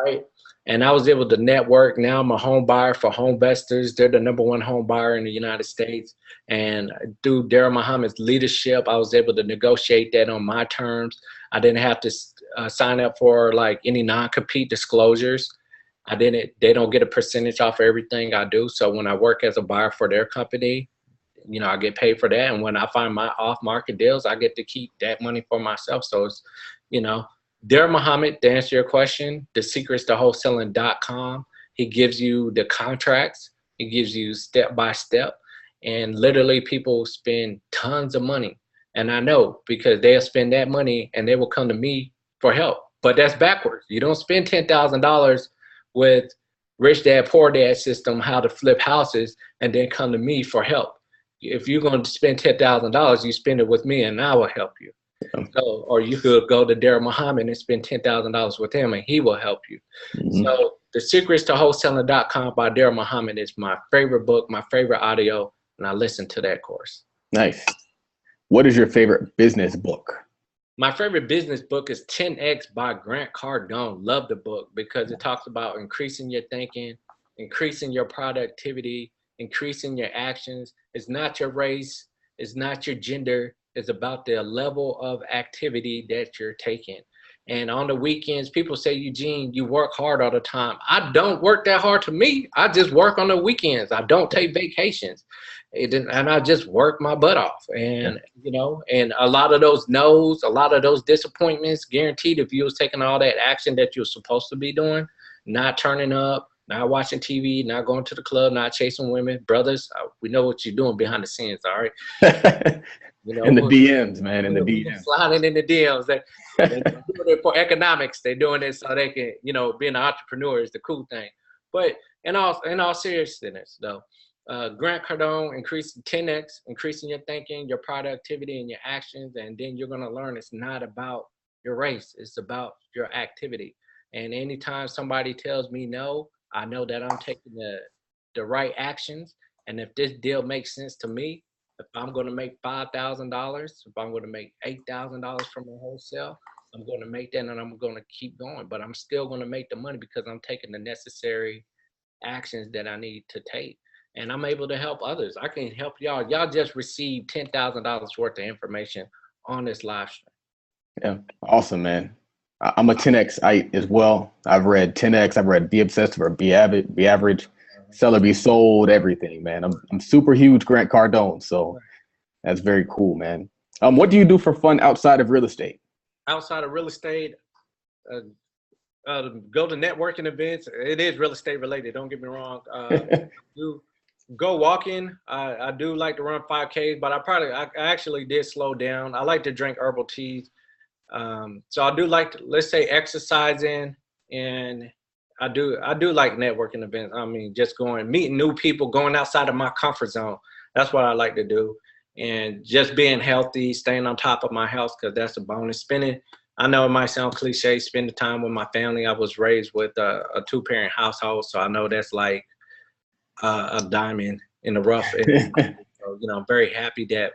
Right? And I was able to network. Now I'm a home buyer for Homevestors. They're the #1 home buyer in the United States. And through Darrell Muhammad's leadership, I was able to negotiate that on my terms. I didn't have to sign up for like any non-compete disclosures. They don't get a percentage off of everything I do. So when I work as a buyer for their company, I get paid for that. And when I find my off-market deals, I get to keep that money for myself. So it's, Darrell Muhammad, to answer your question, The Secrets to Wholesaling.com. He gives you the contracts. He gives you step by step. And literally people spend tons of money. And I know, because they'll spend that money and they will come to me for help. But that's backwards. You don't spend $10,000 with Rich Dad, Poor Dad system, how to flip houses, and then come to me for help. If you're going to spend $10,000, you spend it with me and I will help you. So, or you could go to Darrell Muhammad and spend $10,000 with him and he will help you. So The Secrets to Wholesaling.com by Darrell Muhammad is my favorite book, my favorite audio, and I listen to that course. Nice. What is your favorite business book? My favorite business book is 10X by Grant Cardone. Love the book because it talks about increasing your thinking, increasing your productivity, increasing your actions. It's not your race. It's not your gender. It's about the level of activity that you're taking. And on the weekends, people say, Eugene, you work hard all the time. I don't work that hard to me. I just work on the weekends. I don't take vacations. And I just work my butt off. And, and a lot of those no's, a lot of those disappointments, guaranteed if you was taking all that action that you're supposed to be doing, not turning up, not watching TV, not going to the club, not chasing women, brothers, we know what you're doing behind the scenes, all right? In the DMs, man, in the DMs. Sliding in the DMs. They're doing it for economics. They're doing it so they can, being an entrepreneur is the cool thing. But in all seriousness, though, Grant Cardone, 10X, increasing your thinking, your productivity, and your actions, and then you're going to learn it's not about your race. It's about your activity. And anytime somebody tells me no, I know that I'm taking the right actions. And if this deal makes sense to me, if I'm going to make $5,000, if I'm going to make $8,000 from a wholesale, I'm going to make that and I'm going to keep going. But I'm still going to make the money because I'm taking the necessary actions that I need to take. And I'm able to help others. I can help y'all. Y'all just received $10,000 worth of information on this live stream. Yeah, awesome, man. I'm a 10X as well. I've read 10X. I've read Be Obsessive or Be Avid, Be Average, Sell or Be Sold, everything, man. I'm super huge Grant Cardone, so that's very cool, man. What do you do for fun outside of real estate? Outside of real estate, uh, go to networking events. It is real estate related. Don't get me wrong. Do go walking. I do like to run 5Ks, but I actually did slow down. I like to drink herbal teas. So I do like to, let's say, exercising, and I do like networking events. I mean, just going, meeting new people, going outside of my comfort zone. That's what I like to do. And just being healthy, staying on top of my health, because that's a bonus. I know it might sound cliche, spending time with my family. I was raised with a two-parent household, so I know that's like a diamond in the rough. So, I'm very happy to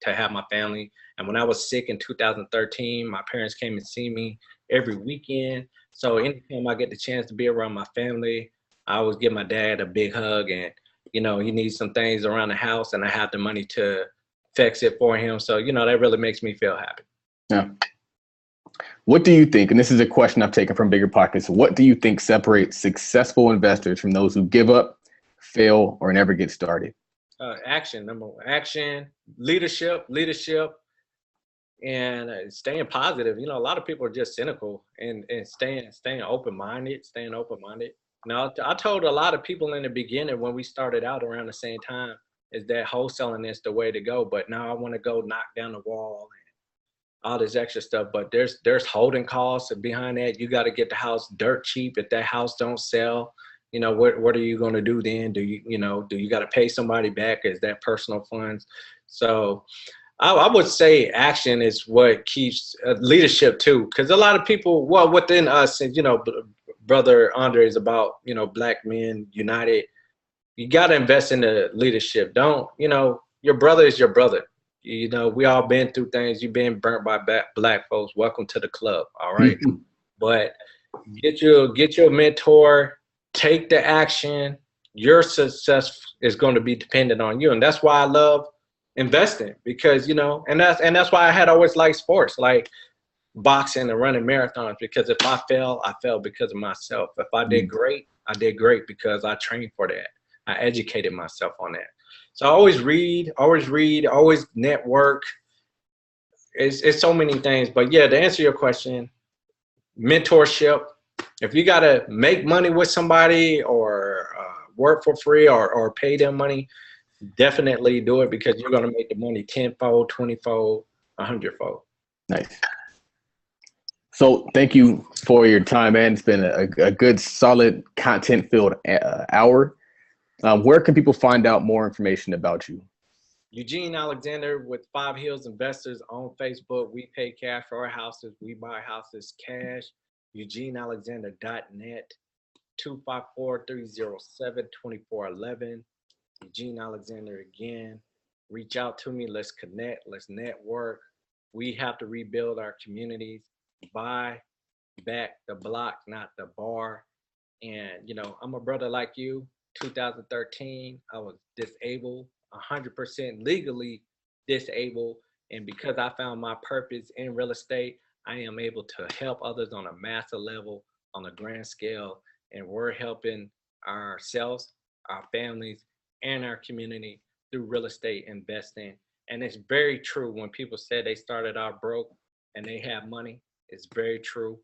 have my family. And when I was sick in 2013, my parents came and see me every weekend. So anytime I get the chance to be around my family, I always give my dad a big hug. And, he needs some things around the house, and I have the money to fix it for him. So, that really makes me feel happy. Yeah. What do you think, and this is a question I've taken from Bigger Pockets, what do you think separates successful investors from those who give up, fail, or never get started? Action, number one. Action, leadership, and staying positive. A lot of people are just cynical, and staying open-minded. Now, I told a lot of people in the beginning when we started out around the same time is that wholesaling is the way to go. But now I want to go knock down the wall and all this extra stuff. But there's holding costs behind that. You got to get the house dirt cheap. If that house don't sell, what are you going to do then? Do you got to pay somebody back? Is that personal funds? So I would say action is what keeps leadership too. Because a lot of people, well, within us, and, Brother Andre is about, Black men united. You got to invest in the leadership. Don't, your brother is your brother. We all been through things. You've been burnt by Black folks. Welcome to the club. All right. But get your mentor, take the action. Your success is going to be dependent on you. And that's why I love investing, because, and that's why I had always liked sports, like boxing and running marathons, because if I fell because of myself. If I did great, I did great because I trained for that. I educated myself on that. So I always read, always network. It's so many things. But yeah, to answer your question, mentorship. If you got to make money with somebody or work for free or pay them money, definitely do it, because you're going to make the money 10-fold, 20-fold, 100-fold. Nice. So thank you for your time, man. It's been a good, solid, content-filled hour. Where can people find out more information about you? Eugene Alexander with 5 Hills Investors on Facebook. We pay cash for our houses. We buy houses cash. EugeneAlexander.net, 254-307-2411. Eugene Alexander again. Reach out to me. Let's connect. Let's network. We have to rebuild our communities. Buy back the block, not the bar. And, I'm a brother like you. 2013, I was disabled, 100% legally disabled. And because I found my purpose in real estate, I am able to help others on a massive level, on a grand scale. And we're helping ourselves, our families, and our community through real estate investing. And it's very true when people say they started out broke and they have money. It's very true.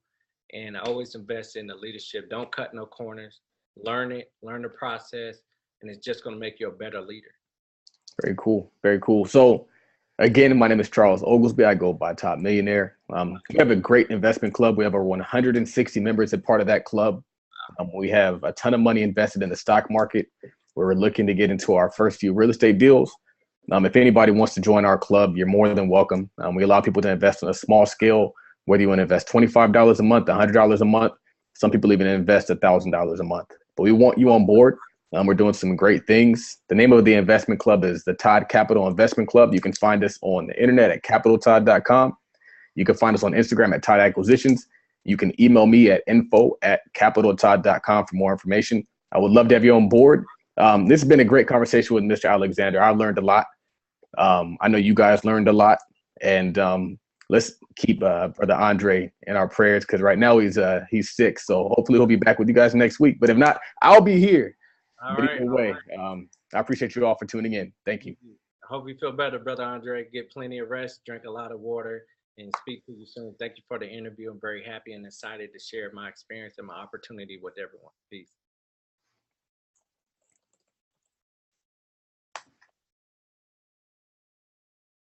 And I always invest in the leadership. Don't cut no corners. Learn it, learn the process, and it's just going to make you a better leader. Very cool. Very cool. So again, my name is Charles Oglesby. I go by Todd Millionaire. We have a great investment club. We have over 160 members as part of that club. We have a ton of money invested in the stock market. We're looking to get into our first few real estate deals. If anybody wants to join our club, you're more than welcome. We allow people to invest on a small scale, whether you want to invest $25 a month, $100 a month. Some people even invest $1,000 a month. But we want you on board. We're doing some great things. The name of the investment club is the Todd Capital Investment Club. You can find us on the internet at capitaltodd.com. You can find us on Instagram at Todd Acquisitions. You can email me at info@capitaltodd.com for more information. I would love to have you on board. This has been a great conversation with Mr. Alexander. I learned a lot. I know you guys learned a lot. And let's keep Brother Andre in our prayers, because right now he's sick. So hopefully he'll be back with you guys next week. But if not, I'll be here. All But right. either way, I appreciate you all for tuning in. Thank you. I hope you feel better, Brother Andre. Get plenty of rest, drink a lot of water, and speak to you soon. Thank you for the interview. I'm very happy and excited to share my experience and my opportunity with everyone. Peace.